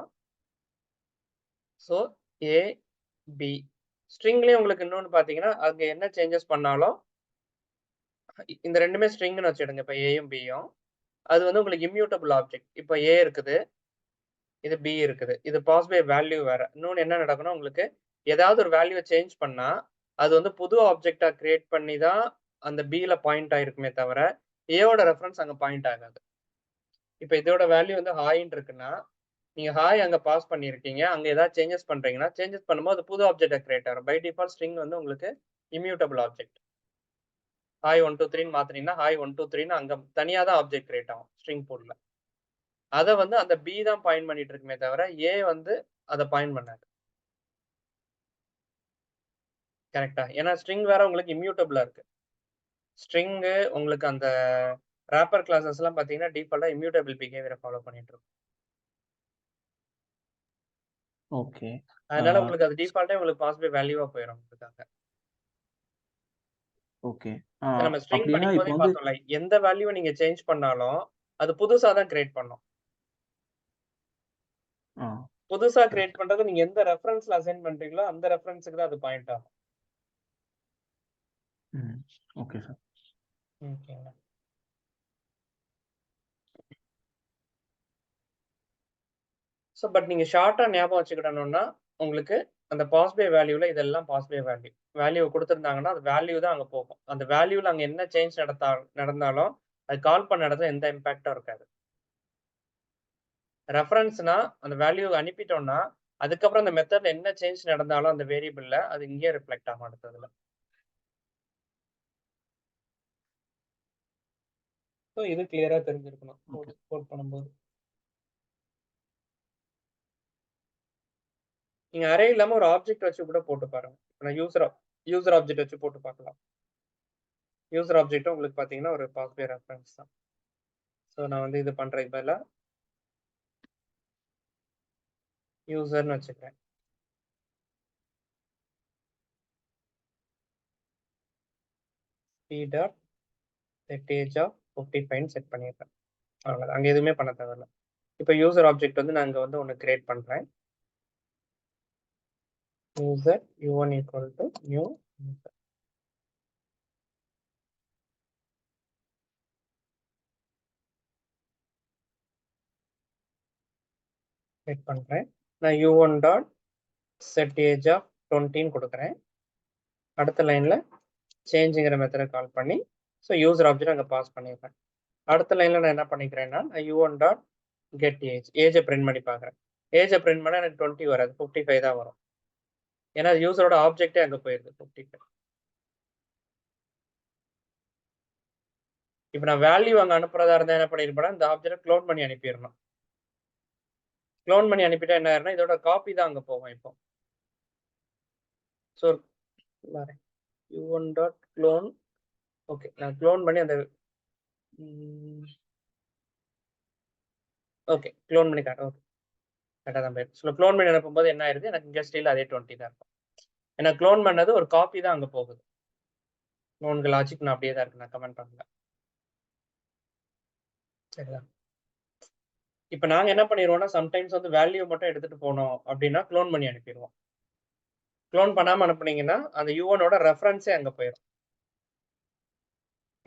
ஸோ ஏ பி ஸ்ட்ரிங்லயே உங்களுக்கு இன்னொன்னு பாத்தீங்கன்னா அங்க என்ன சேஞ்சஸ் பண்ணாலும் இந்த ரெண்டுமே ஸ்ட்ரிங்னு வச்சிடுங்க. இப்ப ஏயும் பியும் அது வந்து உங்களுக்கு இம்யூட்டபிள் ஆப்ஜெக்ட். இப்ப ஏ இருக்குது, இது பி இருக்குது. இது பாஸ் பை வேல்யூ வேற. இன்னொன்னு என்ன நடக்கும்னா உங்களுக்கு ஏதாவது ஒரு வேல்யூவை சேஞ்ச் பண்ணா அது வந்து புது ஆப்ஜெக்டா கிரியேட் பண்ணி தான் அந்த பில பாயிண்ட் ஆயிருக்குமே தவிர ஏவோட ரெஃபரன்ஸ் அங்க பாயிண்ட் ஆகாது. இப்போ இதோட வேல்யூ வந்து ஹாய்ன்னு இருக்குன்னா நீங்க ஹாய் அங்க பாஸ் பண்ணிருக்கீங்க. அங்க ஏதாவது சேஞ்சஸ் பண்றீங்கன்னா சேஞ்சஸ் பண்ணும்போது புது ஆப்ஜெக்டா கிரியேட் ஆகும். பை டிஃபால்ட் ஸ்ட்ரிங் வந்து உங்களுக்கு இம்யூட்டபிள் ஆப்ஜெக்ட். ஹாய் 1 2 3 மாத்தினீங்கன்னா ஹாய் 1 2 3 அங்க தனியா தான் ஆப்ஜெக்ட் கிரியேட் ஆகும் ஸ்ட்ரிங் பூல்ல. அத வந்து அந்த பி தான் பாயிண்ட் பண்ணிட்டு இருக்குமே தவிர ஏ வந்து அதை பாயிண்ட் பண்ணாது. கரெக்டா? ஏன்னா ஸ்ட்ரிங் வேற உங்களுக்கு இம்யூட்டபிளா இருக்கு. ஸ்ட்ரிங் உங்களுக்கு அந்த ராப்பர் கிளாஸஸ் எல்லாம் பாத்தீங்கன்னா டிஃபால்ட்டா இம்யூட்டபிள் பிஹேவியரை ஃபாலோ பண்ணிட்டு இருக்கும். ஓகே. அதனால உங்களுக்கு அது டிஃபால்ட்டா உங்களுக்கு பாஸ் பை வேல்யூவா போயிடும் அதுக்காக. ஓகே. நம்ம ஸ்ட்ரிங் அப்படின்னா படிக்கும் இப்போ போதே வந்து பார்த்தோம்ல, எந்த வேல்யூவை நீங்க சேஞ்ச் பண்ணாலும் அது புதுசா தான் கிரியேட் பண்ணும். புதுசா கிரியேட் பண்றது நீங்க எந்த ரெஃபரன்ஸ்ல அசைன் பண்றீங்களோ அந்த ரெஃபரன்ஸ்க்கு தான் அது பாயிண்ட் ஆகும். Okay sir. ஓகேங்களா? ஸோ பட் நீங்க ஷார்ட்டா ஞாபகம் வச்சுக்கிடணும்னா உங்களுக்கு அந்த பாஸ் பை வேல்யூல இதெல்லாம் பாஸ் பை வேல்யூ. வேல்யூ கொடுத்துருந்தாங்கன்னா அது வேல்யூ தான் அங்க போகும். அந்த வேல்யூல அங்க என்ன சேஞ்ச் நடந்தாலும் அது கால் பண்ண இடத்துல எந்த இம்பாக்டும் இருக்காது. ரெஃபரன்ஸ்னா அந்த வேல்யூ அனுப்பிட்டோம்னா அதுக்கப்புறம் அந்த மெத்தட்ல என்ன சேஞ்ச் நடந்தாலும் அந்த வேரியபிள்ல அது இங்கே ரிஃப்ளெக்ட் ஆகும் அடுத்ததுல. ஸோ இது கிளியரா தெரிஞ்சிருக்கணும் கோட் பண்ணும்போது. நீங்க அரே இல்லாம ஒரு ஆப்ஜெக்ட் வச்சு கூட போட்டு பாருங்க. நான் யூசர் ஆப்ஜெக்ட் வச்சு போட்டு பார்க்கலாம். யூசர் ஆப்ஜெக்ட் உங்களுக்கு பாத்தீங்கன்னா ஒரு பாஸ் பை ரெஃபரன்ஸ் தான். ஸோ நான் வந்து இது பண்றதுக்கு பதிலா யூசர்னு வச்சுக்கிறேன். set age of 55 செட் பண்ணிடுறேன். அவ்வளவுதான். அங்க எதுவுமே பண்ண தேவையில்ல. இப்போ யூசர் ஆப்ஜெக்ட் வந்து நான் இங்க வந்து ஒன்னு கிரியேட் பண்றேன். User u1 equal to new user. Set பண்றேன். நான் u1 dot set age of 20 கொடுக்குறேன். அடுத்த லைன்ல சேஞ்சுங்கிற மெத்தடை கால் பண்ணி ஸோ யூசர் ஆப்ஜெக்ட் அங்க பாஸ் பண்ணிடுறேன். அடுத்த லைன்ல நான் என்ன பண்ணிக்கிறேன்னா u1 டாட் கெட் ஏஜை பிரிண்ட் பண்ணி பார்க்குறேன். ஏஜை பிரிண்ட் பண்ணா எனக்கு 20 வராது, 55 தான் வரும். ஏன்னா யூசரோட ஆப்ஜெக்டே அங்க போயிருது 55. இப்போ நான் வேல்யூ அங்க அனுப்புறதா இருந்தா என்ன பண்ணிருப்பேன், இந்த ஆப்ஜெக்ட் க்ளோன் பண்ணி அனுப்பிடணும். க்ளோன் பண்ணி அனுப்பிட்டா என்ன ஆயிரும்னா இதோட காப்பி தான் அங்க போகும். இப்போ so u1 dot clone. Okay, நான் க்ளோன் பண்ணி அந்த ஓகே க்ளோன் பண்ணி காட்டுறேன். ஓகே கரெக்டாக தான் போயிருக்கு. ஸோ க்ளோன் பண்ணி அனுப்பும்போது என்ன ஆயிருது, எனக்கு இங்கே ஸ்டில் அதே 20 தான் இருக்கும். ஏன்னா க்ளோன் பண்ணது ஒரு காப்பி தான் அங்க போகுது. க்ளோனுக்கு லாஜிக் நான் அப்படியே தான் இருக்கு, நான் கமெண்ட் பண்ணல. சரிதான். இப்போ நாங்க என்ன பண்ணிடுவோம்னா சம்டைம்ஸ் வந்து வேல்யூ மட்டும் எடுத்துட்டு போனோம் அப்படின்னா க்ளோன் பண்ணி அனுப்பிடுவோம். க்ளோன் பண்ணாம அனுப்புனீங்கன்னா அந்த u1ஓட ரெஃபரன்ஸே அங்க போயிடும்.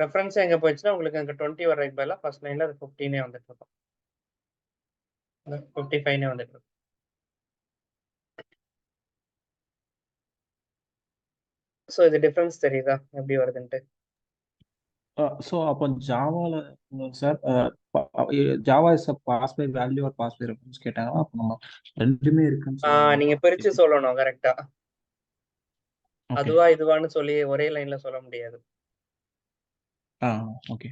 ரெஃபரன்ஸே எங்க போயிடுச்சுன்னா உங்களுக்கு அங்க 20 வர்றதுக்கு பதிலாக ஃபர்ஸ்ட் லைன்ல அது 15 வந்துட்டு இருக்கும், 55 வந்துட்டு இருக்கும். ஸோ இது டிஃபரன்ஸ் தெரியுதா எப்படி வருதுன்ட்டு? ஸோ அப்போ ஜாவால sir Java is pass by value or pass by reference கேட்டாங்கன்னா அப்போ நம்ம ரெண்டுமே இருக்குன்னு நீங்க பிரிச்சு சொல்லணும். சொல்லணும் கரெக்டா. அதுவா இதுவான்னு சொல்லி ஒரே லைன்ல சொல்ல முடியாது. Okay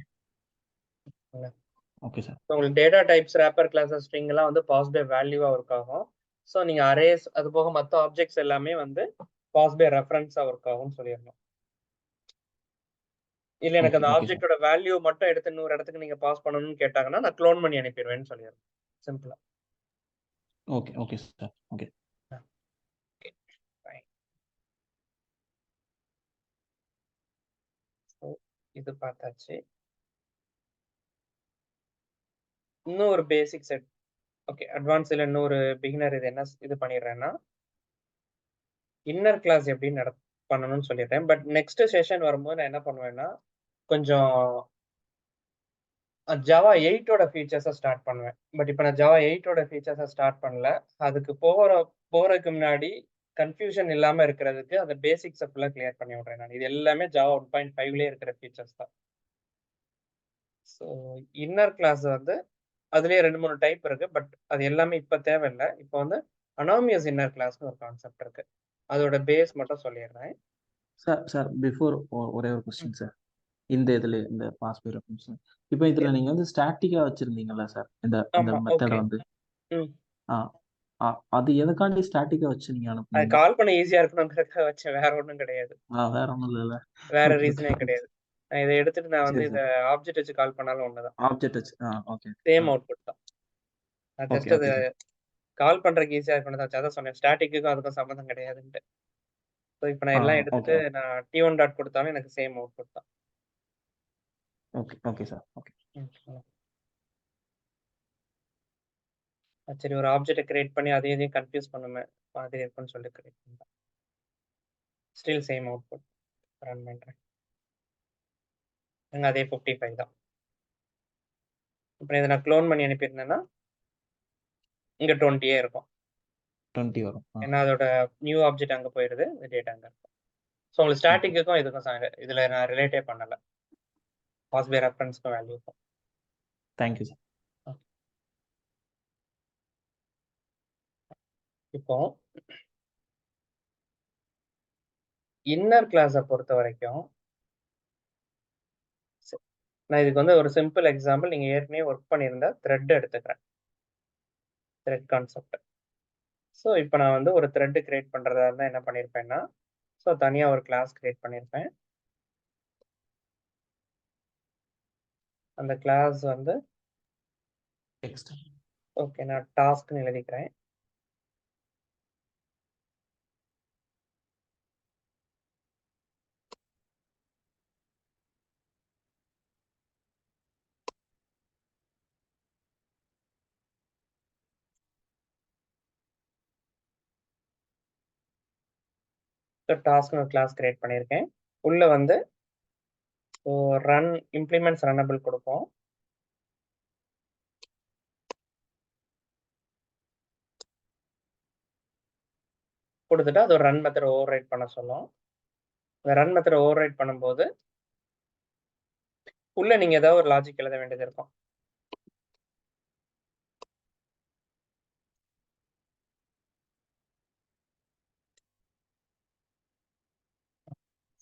okay sir. உங்களுக்கு data types wrapper classes string எல்லாம் வந்து பாஸ் பை வேல்யூவா ஒர்க் ஆகும். ஸோ நீங்க அரேஸ் அது போக மற்ற ஆப்ஜெக்ட்ஸ் எல்லாமே வந்து பாஸ் பை ரெஃபரன்ஸா ஒர்க் ஆகும்னு சொல்லிடணும். இல்ல எனக்கு அந்த ஆப்ஜெக்டோட வேல்யூ மட்டும் எடுத்து இன்னொரு இடத்துக்கு நீங்க பாஸ் பண்ணணும்னு கேட்டாங்கன்னா நான் க்ளோன் பண்ணி அனுப்பிடுவேன்னு சொல்லிடுறேன் சிம்பிளா. Okay okay sir. ஓகே இது பார்த்தாச்சு. இன்னும் ஒரு பேசிக் செட். ஓகே அட்வான்ஸ்ல இன்னொரு பிகினர் இது என்ன இது பண்ணிடுறேன்னா இன்னர் கிளாஸ் எப்படி பண்ணணும்னு சொல்லிடுறேன். பட் நெக்ஸ்ட் செஷன் வரும்போது நான் என்ன பண்ணுவேன்னா கொஞ்சம் ஜாவா 8ஓட ஃபீச்சர்ஸை ஸ்டார்ட் பண்ணுவேன். பட் இப்போ நான் ஜாவா 8ஓட ஃபீச்சர்ஸை ஸ்டார்ட் பண்ணல. அதுக்கு போறதுக்கு முன்னாடி கன்ஃபியூஷன் இல்லாம இருக்கிறதுக்கு அந்த பேசிக்ஸை ஃபுல்லாக கிளியர் பண்ணி விடுறேன் நான். இது எல்லாமே ஜாவா 1.5லேயே இருக்கிற ஃபீச்சர்ஸ் தான். ஸோ இன்னர் கிளாஸ் வந்து அதுலேயே 2-3 டைப் இருக்கு. பட் அது எல்லாமே இப்போ தேவையில்லை. இப்போ வந்து அனாமியஸ் இன்னர் கிளாஸ்னு ஒரு கான்செப்ட் இருக்கு. அதோட பேஸ் மட்டும் சொல்லிடுறேன். சார் பிஃபோர் ஒரே ஒரு கொஸ்டின் சார். இந்த பாஸ் பை ரெஃபரன்ஸ் இப்போ இதுல நீங்க வந்து ஸ்டாட்டிக்கா வச்சிருந்தீங்கல்ல சார், இந்த ஆமா, மெத்தட ஓகே. வந்து ம். ஆ, அது எதுக்காண்டி ஸ்டாட்டிக்கா வச்சு நீங்க அது அனுப்புனீங்க? கால் பண்ண ஈஸியா இருக்கணுங்கிறதுக்காக வச்சேன். வேற ஒண்ணும் கிடையாது. வேற ஒண்ணும் இல்லைல்ல. வேற ஓகே ஓகே ரீசனே கிடையாது. நான் இதை எடுத்துட்டு நான் வந்து சரி இத சார். ஆப்ஜெக்ட் வச்சு கால் பண்ணாலும் ஒண்ணுதான். ஆப்ஜெக்ட் வச்சு ஓகே சேம் அவுட்புட் தான். நான் ஓகே ஜஸ்ட் அது ஓகே சார். கால் பண்றதுக்கு ஈஸியா இருக்கணும் தான். அதான் சொன்னேன். ஸ்டாட்டிக்குக்கும் அதுக்கும் சம்மந்தம் கிடையாதுன்ட்டு. ஸோ இப்போ நான் எல்லாம் ஓகே எடுத்துட்டு நான் T1 டாட் கொடுத்தாலும் எனக்கு சேம் அவுட்புட் தான். Okay okay sir. ஓகே சரி, ஒரு ஆப்ஜெக்ட்டை கிரியேட் பண்ணி அதையும் இதையும் கன்ஃபியூஸ் பண்ணுமே மாதிரி இருக்குன்னு சொல்லி கிரியேட் பண்ணேன். ஸ்டில் சேம் அவுட்புட் ரன் பண்றேன். அதே 55 தான். இப்போ இதை நான் க்ளோன் பண்ணி அனுப்பியிருந்தேன்னா இங்க 20 இருக்கும். 20 வரும். ஏன்னா அதோட நியூ ஆப்ஜெக்ட் அங்க போயிடுது, டேட்டா அங்க இருக்கும். ஸோ உங்களுக்கு ஸ்டாட்டிக்குக்கும் இதுக்கும் இதுல நான் ரிலேட்டே பண்ணல. பாஸ் பை ரெஃபரன்ஸ்க்கும் வேல்யூக்கும். Thank you sir. இப்போ இன்னர் கிளாஸை பொறுத்த வரைக்கும் நான் இதுக்கு வந்து ஒரு சிம்பிள் எக்ஸாம்பிள், நீங்க ஏற்கனவே ஒர்க் பண்ணியிருந்தா த்ரெட் எடுத்துக்கிறேன். Thread concept. ஸோ இப்போ நான் வந்து ஒரு த்ரெட் கிரியேட் பண்றதா இருந்தால் என்ன பண்ணியிருப்பேன்னா, ஸோ தனியா ஒரு கிளாஸ் கிரியேட் பண்ணியிருப்பேன். அந்த கிளாஸ் வந்து ஓகே நான் டாஸ்க்னு எழுதிக்கிறேன். ஸோ டாஸ்க்னு ஒரு கிளாஸ் கிரியேட் பண்ணியிருக்கேன். உள்ள வந்து ரன் இம்ப்ளிமெண்ட்ஸ் ரன்னபிள் கொடுப்போம். கொடுத்துட்டு அது ஒரு ரன் மெத்தட் ஓவர் ரைட் பண்ண சொல்லும். இந்த ரன் மெத்தட் ஓவர் ரைட் பண்ணும்போது உள்ள நீங்க ஏதாவது ஒரு லாஜிக் எழுத வேண்டியது இருக்கும்.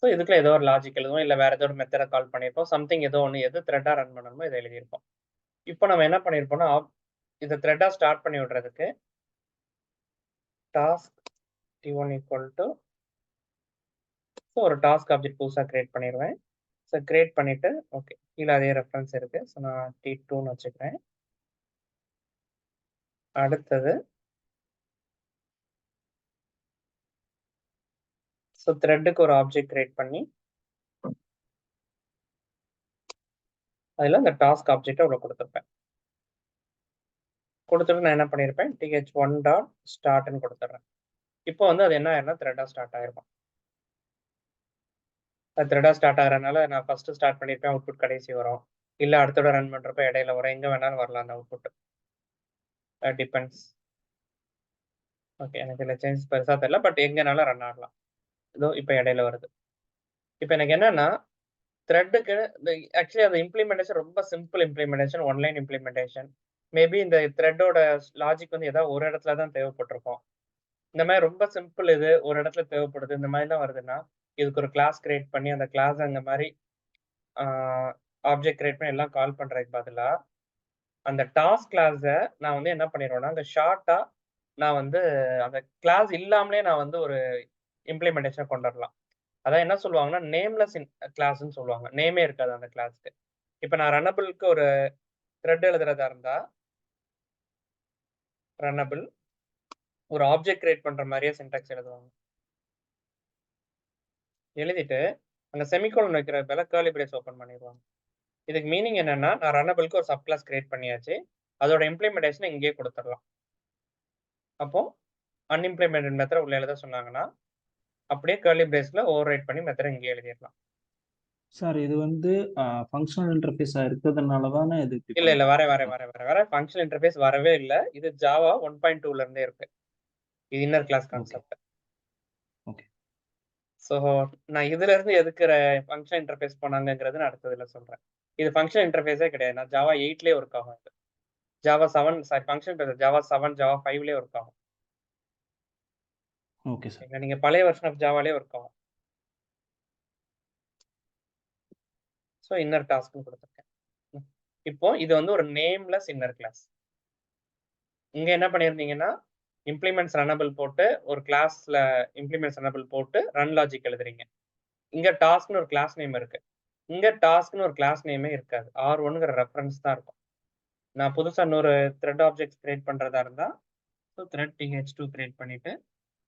ஸோ இதுக்குள்ள ஏதோ ஒரு லாஜிக் எழுதுவோம், இல்லை வேற ஏதோ ஒரு மெத்தடை கால் பண்ணியிருப்போம். சம்திங் ஏதோ ஒன்று எது த்ரெட்டாக ரன் பண்ணணுமோ இதை எழுதியிருப்போம். இப்போ நம்ம என்ன பண்ணியிருப்போம்னா இதை த்ரெட்டாக ஸ்டார்ட் பண்ணி விடுறதுக்கு டாஸ்க் T1 ஈக்குவல் டு ஒரு டாஸ்க் ஆப்ஜெக்ட் புதுசாக கிரியேட் பண்ணிடுவேன். ஸோ கிரியேட் பண்ணிட்டு ஓகே கீழே அதே ரெஃபரன்ஸ் இருக்கு. ஸோ நான் T2ன்னு வச்சுக்கிறேன். அடுத்தது ஸோ த்ரெட்டுக்கு ஒரு ஆப்ஜெக்ட் கிரியேட் பண்ணி அதில் அந்த டாஸ்க் ஆப்ஜெக்டை உள்ள கொடுத்துருப்பேன். கொடுத்துட்டு நான் என்ன பண்ணியிருப்பேன், TH1 டாட் ஸ்டார்ட்னு கொடுத்துட்றேன். இப்போ வந்து அது என்ன ஆயிரும்னா த்ரெட்டாக ஸ்டார்ட் ஆயிருக்கும். அது த்ரெட்டாக ஸ்டார்ட் ஆகிறதுனால நான் ஃபர்ஸ்ட் ஸ்டார்ட் பண்ணியிருப்பேன், அவுட்புட் கடைசி வரும். இல்லை அடுத்தோட ரன் பண்ணுறப்ப இடையில வரும், எங்கே வேணாலும் வரலாம் அந்த அவுட்புட். டிபெண்ட்ஸ். ஓகே எனக்கு இதில் சேஞ்ச் பெருசாக தெரியல, பட் எங்கேனாலும் ரன் ஆகலாம். இதோ இப்போ இடையில வருது. இப்போ எனக்கு என்னன்னா த்ரெட்டுக்கு ஆக்சுவலி அந்த இம்ப்ளிமெண்டேஷன் ரொம்ப simple implementation, one line implementation. Maybe இந்த த்ரெட்டோட லாஜிக் வந்து ஏதாவது ஒரு இடத்துல தான் தேவைப்பட்டிருக்கும். இந்த மாதிரி ரொம்ப சிம்பிள் இது ஒரு இடத்துல தேவைப்படுது இந்த மாதிரிலாம் வருதுன்னா இதுக்கு ஒரு கிளாஸ் கிரியேட் பண்ணி அந்த கிளாஸ் அந்த மாதிரி ஆப்ஜெக்ட் கிரியேட் பண்ணி எல்லாம் கால் பண்றதுக்கு பதிலா அந்த டாஸ்க் கிளாஸை நான் வந்து என்ன பண்ணிடுவேன்னா அந்த ஷார்ட்டா நான் வந்து அந்த கிளாஸ் இல்லாமலே நான் வந்து ஒரு இம்ப்ளிமெண்டேஷன் கொண்டு வரலாம். அதான் என்ன சொல்லுவாங்கன்னா நேம்லெஸ் கிளாஸ்ன்னு சொல்லுவாங்க. நேமே இருக்காது அந்த கிளாஸ்க்கு. இப்போ நான் ரன்னபிளுக்கு ஒரு த்ரெட் எழுதுறதா இருந்தா ரன்னபிள் ஒரு ஆப்ஜெக்ட் கிரியேட் பண்ற மாதிரியே சின்டாக்ஸ் எழுதுவாங்க. எழுதிட்டு அந்த செமிகோலன் வைக்கிற பதிலா கர்லி பிரேஸ் ஓபன் பண்ணிடுவாங்க. இதுக்கு மீனிங் என்னன்னா நான் ரன்னபிளுக்கு ஒரு சப் கிளாஸ் கிரியேட் பண்ணியாச்சு, அதோட இம்ப்ளிமெண்டேஷன் இங்கேயே கொடுத்துடலாம். அப்போ அன்இம்ப்ளிமெண்டட் மெத்தட் உள்ள எழுத சொன்னாங்கன்னா அப்படியே கர்லி பிரேஸ்ல ஓவர் ரைட் பண்ணி மெத்தட் இங்கே எழுதிடலாம். சார் இது வந்து ஃபங்க்ஷனல் இன்டர்ஃபேஸா இருக்கிறதுனால தானே இது இப்படி இல்ல இல்ல வர பண்ணிருக்காங்க. வர ஃபங்க்ஷனல் இன்டர்ஃபேஸ் வரவே இல்ல. இது ஜாவா 1.2ல இருந்தே இருக்கு. இது inner class okay concept. Okay so நான் இதுல இருந்து எதுக்கு ஃபங்க்ஷன் இன்டர்ஃபேஸ் போனாங்கங்கிறது நான் அடுத்ததுல சொல்றேன். இது ஃபங்க்ஷன் இன்டர்ஃபேஸே கிடையாது. நான் ஜாவா 8லயே ஒர்க் ஆகும். இது Java 7 sorry function Java 7 Java 5லயே ஒர்க் ஆகும். Okay sir. நீங்க பழைய வெர்ஷன் ஆஃப் ஜாவாலே ஒர்க் ஆகும். ஸோ இன்னர் டாஸ்க்னு கொடுத்துருக்கேன். இப்போ இது வந்து ஒரு நேம்லெஸ் இன்னர் கிளாஸ். இங்க என்ன பண்ணியிருந்தீங்கன்னா இம்ப்ளிமெண்ட்ஸ் ரன்னபிள் போட்டு ஒரு கிளாஸ்ல இம்ப்ளிமெண்ட்ஸ் ரன்னபிள் போட்டு ரன் லாஜிக் எழுதுறீங்க. இங்க டாஸ்க்னு ஒரு கிளாஸ் நேம் இருக்கு. இங்க டாஸ்க்னு ஒரு கிளாஸ் நேமே இருக்காது. R1ங்கிற ரெஃபரன்ஸ் தான் இருக்கும். நான் புதுசா இன்னொரு த்ரெட் ஆப்ஜெக்ட் கிரியேட் பண்றதா இருந்தா ஸோ த்ரெட் TH2 கிரியேட் பண்ணிட்டு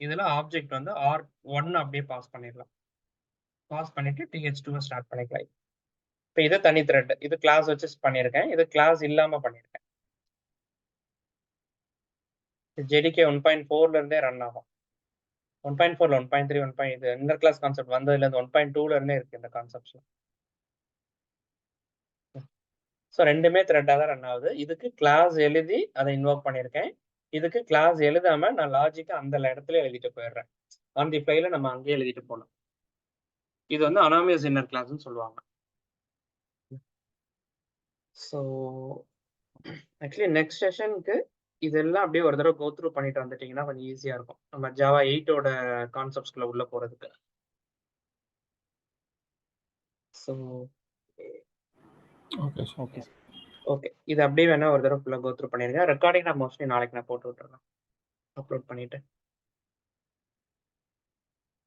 இதுல ஆப்ஜெக்ட் வந்து R1 அப்படியே பாஸ் பண்ணிடலாம். பாஸ் பண்ணிட்டு TH2 ஸ்டார்ட் பண்ணிக்கலாம். இப்போ இது தனி த்ரெட். இது கிளாஸ் வச்சு பண்ணியிருக்கேன். இது கிளாஸ் இல்லாம பண்ணியிருக்கேன். JDK 1.4ல இருந்தே ரன் ஆகும். 1.4ல 1.3 இது இன்னர் கிளாஸ் கான்செப்ட் வந்ததுல இருந்து 1.2ல இருந்தே இருக்கு இந்த கான்செப்ட்ஸ். ஸோ ரெண்டுமே த்ரெட்டாக தான் ரன் ஆகுது. இதுக்கு கிளாஸ் எழுதி அதை இன்வோக் பண்ணியிருக்கேன். இதுக்கு கிளாஸ் எழுதாம நான் லாஜிக்கா அந்த இடத்துல எழுதிட்டு போயிடுறேன். ஆன் தி ஃப்ளைல நம்ம அங்கேயே எழுதிட்டு போகலாம். இது வந்து அனாமியஸ் இன்னர் கிளாஸ்ன்னு சொல்லுவாங்க. ஸோ ஆக்சுவலி நெக்ஸ்ட் செஷனுக்கு இதெல்லாம் அப்படியே ஒரு தடவை கோ த்ரூ பண்ணிட்டு வந்துட்டீங்கன்னா கொஞ்சம் ஈஸியா இருக்கும். நம்ம ஜாவா 8ஓட கான்செப்ட்ஸ்குள்ள உள்ள போறதுக்கு. ஸோ ஓகே ஓகே ஓகே, இது அப்படியே வேணா ஒரு தடவை ஃபுல்லாக கோ த்ரூ பண்ணிருங்க. ரெக்கார்டிங் நான் மோஸ்ட்லி நாளைக்கு நான் போட்டு விட்டுறேன், அப்லோட் பண்ணிட்டு.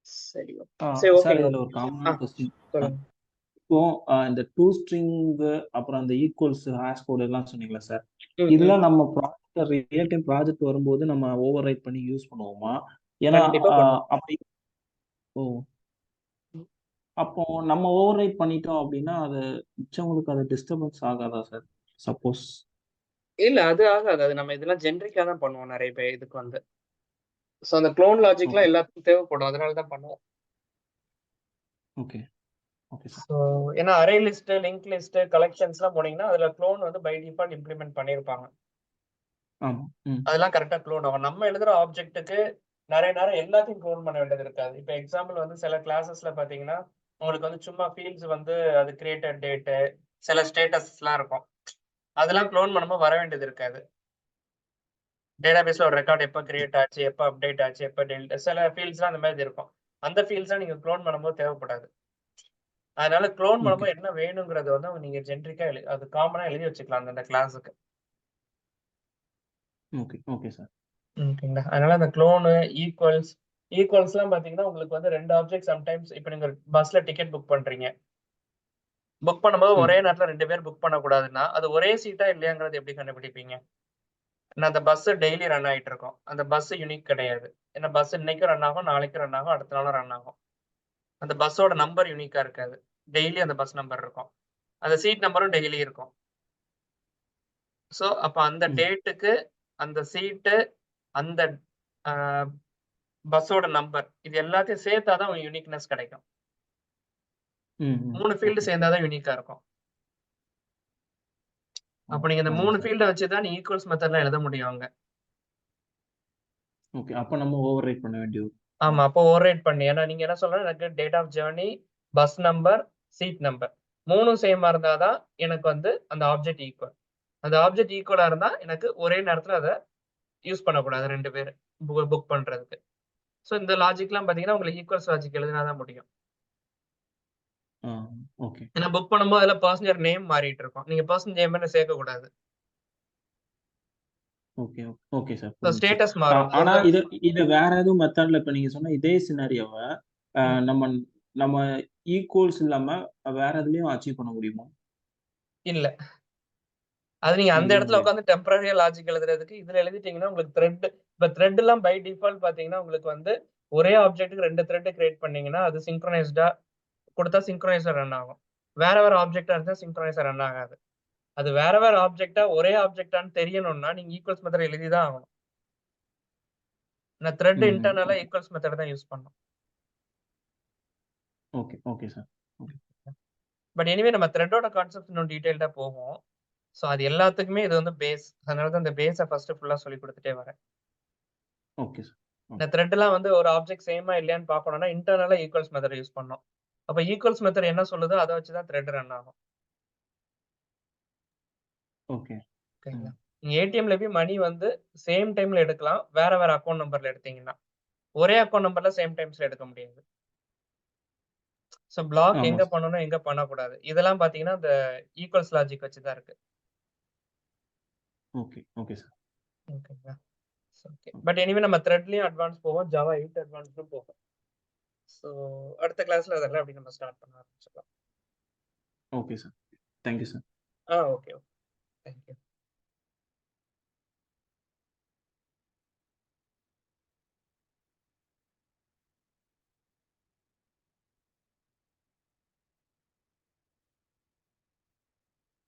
சரி சரி சார் ஓகேங்க. இதுல ஒரு காமனான கொஸ்டின். சொல்லுங்க. இப்போ இந்த டூ ஸ்ட்ரிங் அப்புறம் அந்த ஈக்குவல்ஸ் ஹேஷ் கோட் எல்லாம் சொன்னீங்களா சார்? ம், ம். இதெல்லாம் நம்ம ப்ராஜெக்ட் ரியல் டைம் ப்ராஜெக்ட் வரும்போது நம்ம ஓவர் ரைட் பண்ணி யூஸ் பண்ணுவோமா? ஏன்னா கண்டிப்பா பண்ணுவோம். அப்படி ஓ அப்போ நம்ம ஓவர் ரைட் பண்ணிட்டோம் அப்படின்னா அது மிச்சவங்களுக்கு அது டிஸ்டர்பன்ஸ் ஆகாதா சார்? சப்போஸ் இல்ல அது ஆகாது. அது நம்ம இதெல்லாம் ஜென்ரிக்கா தான் பண்ணுவோம் நிறைய பேர் இதுக்கு வந்து. ஸோ அந்த க்ளோன் லாஜிக்லாம் ஓகே எல்லாத்துக்கும் தேவைப்படும். அதனால தான் பண்ணுவோம். Okay okay sir. ஸோ ஏன்னா அரே லிஸ்ட், லிங்க் லிஸ்ட், கலெக்ஷன்ஸ்லாம் போனீங்கன்னா அதுல க்ளோன் வந்து பை டிஃபால்ட் இம்ப்ளிமெண்ட் பண்ணியிருப்பாங்க. ஆமா ம் அதெல்லாம் கரெக்டா க்ளோன் ஆகும். நம்ம எழுதுற ஆப்ஜெக்ட்டுக்கு நிறைய நேரம் எல்லாத்தையும் க்ளோன் பண்ண வேண்டியது இருக்காது. இப்போ எக்ஸாம்பிள் வந்து சில கிளாஸஸ்ல பாத்தீங்கன்னா உங்களுக்கு வந்து சும்மா ஃபீல்ட்ஸ் வந்து அது கிரியேட்டட் டேட்டு, சில ஸ்டேட்டஸ்லாம் இருக்கும். அதெல்லாம் க்ளோன் பண்ணும்போது வர வேண்டியது இருக்காது. டேட்டாபேஸ்ல ஒரு ரெக்கார்ட் எப்போ கிரியேட் ஆச்சு, எப்போ அப்டேட் ஆச்சு, எப்போ டெலிட், சில ஃபீல்ட்ஸ்லாம் அந்த மாதிரி இருக்கும். அந்த ஃபீல்ட்ஸ்லாம் நீங்க க்ளோன் பண்ணும்போது தேவைப்படாது. அதனால க்ளோன் ஓகே பண்ணும்போது என்ன வேணுங்கிறது வந்து நீங்க ஜென்ரிக்கா அது காமனா எழுதி வச்சுக்கலாம் அந்த கிளாஸுக்கு. Okay okay sir. ஓகேங்களா? அதனால அந்த க்ளோனு, ஈக்குவல்ஸ்லாம் பாத்தீங்கன்னா உங்களுக்கு வந்து 2 ஆப்ஜெக்ட் சம்டைம்ஸ் இப்போ நீங்க பஸ்ல டிக்கெட் புக் பண்றீங்க. புக் பண்ணும்போது ம் ஒரே நேரத்துல 2 பேர் புக் பண்ணக்கூடாதுன்னா அது ஒரே சீட்டா இல்லையாங்கிறது எப்படி கண்டுபிடிப்பீங்க? ஏன்னா அந்த பஸ் டெய்லி ரன் ஆயிட்டு இருக்கும். அந்த பஸ் யூனிக் கிடையாது. ஏன்னா பஸ் இன்னைக்கும் ரன் ஆகும், நாளைக்கும் ரன் ஆகும், அடுத்த நாளும் ரன் ஆகும். அந்த பஸ்ஸோட நம்பர் யூனிக்கா இருக்காது. டெய்லி அந்த பஸ் நம்பர் இருக்கும். அந்த சீட் நம்பரும் டெய்லி இருக்கும். ஸோ அப்ப அந்த ம் டேட்டுக்கு அந்த சீட்டு, அந்த பஸ்ஸோட நம்பர் இது எல்லாத்தையும் சேர்த்தாதான் ஒரு யூனிக்னஸ் கிடைக்கும். ம் 3 ஃபீல்டு ஓகே சேர்ந்தாதான் யூனிக்கா இருக்கும். அப்ப நீங்க இந்த ஆமா 3 சார். ஃபீல்ட வச்சு தான் நீங்க ஈக்குவல்ஸ் மெத்தட்ல எழுத முடியும் அங்க. ஓகே அப்ப நம்ம ஓவர் ரைட் பண்ண வேண்டியது. ஆமா, அப்போ ஓவர்ரைட் பண்ணி, ஏன்னா நீங்க என்ன சொல்றீங்க, எனக்கு date of journey, bus number, seat number 3ம் சேமா இருந்தாதான் எனக்கு வந்து அந்த ஆப்ஜெக்ட் ஈக்குவல். அந்த ஆப்ஜெக்ட் ஈக்குவலா இருந்தா எனக்கு ஒரே நேரத்துல அதை யூஸ் பண்ணக்கூடாது 2 பேர் புக் பண்றதுக்கு. ஸோ இந்த லாஜிக்லாம் பாத்தீங்கன்னா உங்களுக்கு ஈக்குவல்ஸ் லாஜிக் எழுதினாதான் முடியும். ஓகே ஏன்னா புக் பண்ணும்போது அதுல பர்சனல் நேம் மாறிட்டு இருக்கும். நீங்க பர்சனல் நேம் சேர்க்க கூடாது. ஓகே ஓகே சார் ஸோ புரிஞ்சுச்சு. ஸ்டேட்டஸ் மாறும். ஆனா உங்க இத வேற எதுவும் மெத்தட்ல இப்ப நீங்க சொன்ன இதே சினாரியோவை ம், நம்ம நம்ம ஈக்குவல்ஸ் இல்லாம வேற எதுலயும் அச்சீவ் பண்ண முடியுமா? இல்ல. அது நீங்க அந்த எங்கேயும் இடத்துல முடியாது. உட்காந்து டெம்பரரியா லாஜிக் எழுதுறதுக்கு இதுல எழுதிட்டீங்கன்னா உங்களுக்கு த்ரெட், இப்ப த்ரெட் எல்லாம் பை டிஃபால்ட் பாத்தீங்கன்னா உங்களுக்கு வந்து ஒரே ஆப்ஜெக்ட்டுக்கு 2 த்ரெட் கிரியேட் பண்ணீங்கன்னா அது சிங்க்ரனைஸ்டா கொடுத்தா சிங்க்ரனைஸா ரன் ஆகும். வேற வேற ஆப்ஜெக்டா இருந்தா சிங்க்ரனைஸா ரன் ஆகாது. அது வேற வேற ஆப்ஜெக்டா ஒரே ஆப்ஜெக்டான்னு தெரியணும்னா நீங்க ஈக்குவல்ஸ் மெத்தட் எழுதி தான் ஆகணும். நான் த்ரெட் இன்டர்னலா ஓகே ஈக்குவல்ஸ் மெத்தட் தான் யூஸ் பண்ணும். Okay okay sir. Okay but anyway நம்ம த்ரெட்டோட கான்செப்ட் இன்னும் டீடைல்டா போவோம். ஸோ அது எல்லாத்துக்குமே இது வந்து பேஸ். அதனால தான் இந்த பேஸ ஃபர்ஸ்ட் ஃபுல்லா சொல்லிக் குடுத்துட்டே வரேன். Okay sir. இந்த த்ரெட்லாம் வந்து ஒரு ஆப்ஜெக்ட் சேமா இல்லையான்னு பார்க்கணும்னா இன்டர்னலா ஈக்குவல்ஸ் மெத்தட் யூஸ் பண்ணணும். அப்ப ஈக்குவல்ஸ் மெத்தட் என்ன சொல்லுதோ அத வச்சு தான் த்ரெட் ரன் ஆகும். ஓகே. ஓகேங்களா? ம். நீங்க ஏடிஎம்ல போய் மணி வந்து சேம் டைம்ல எடுக்கலாம். வேற வேற அக்கவுண்ட் நம்பர்ல எடுத்தீங்கன்னா. ஒரே அக்கவுண்ட் நம்பர்ல சேம் டைம்ஸ்ல எடுக்க முடியாது. ஸோ பிளாக் ஆமா எங்க சார். பண்ணணும், எங்க பண்ணக்கூடாது. இதெல்லாம் பார்த்தீங்கன்னா, இந்த ஈக்குவல்ஸ் லாஜிக் வச்சு தான் இருக்கு. ஓகே. Okay sir. ஓகேங்களா? ஓகே. பட் எனிவே நம்ம த்ரெட்லயும் அட்வான்ஸ் போவோம். ஜாவா 8 அட்வான்ஸ்டும் போகும். ஸோ அடுத்த கிளாஸ்ல அதெல்லாம் அப்படி நம்ம ஸ்டார்ட் பண்ண ஆரம்பிச்சிடலாம். Okay sir. Thank you sir. Okay. Thank you.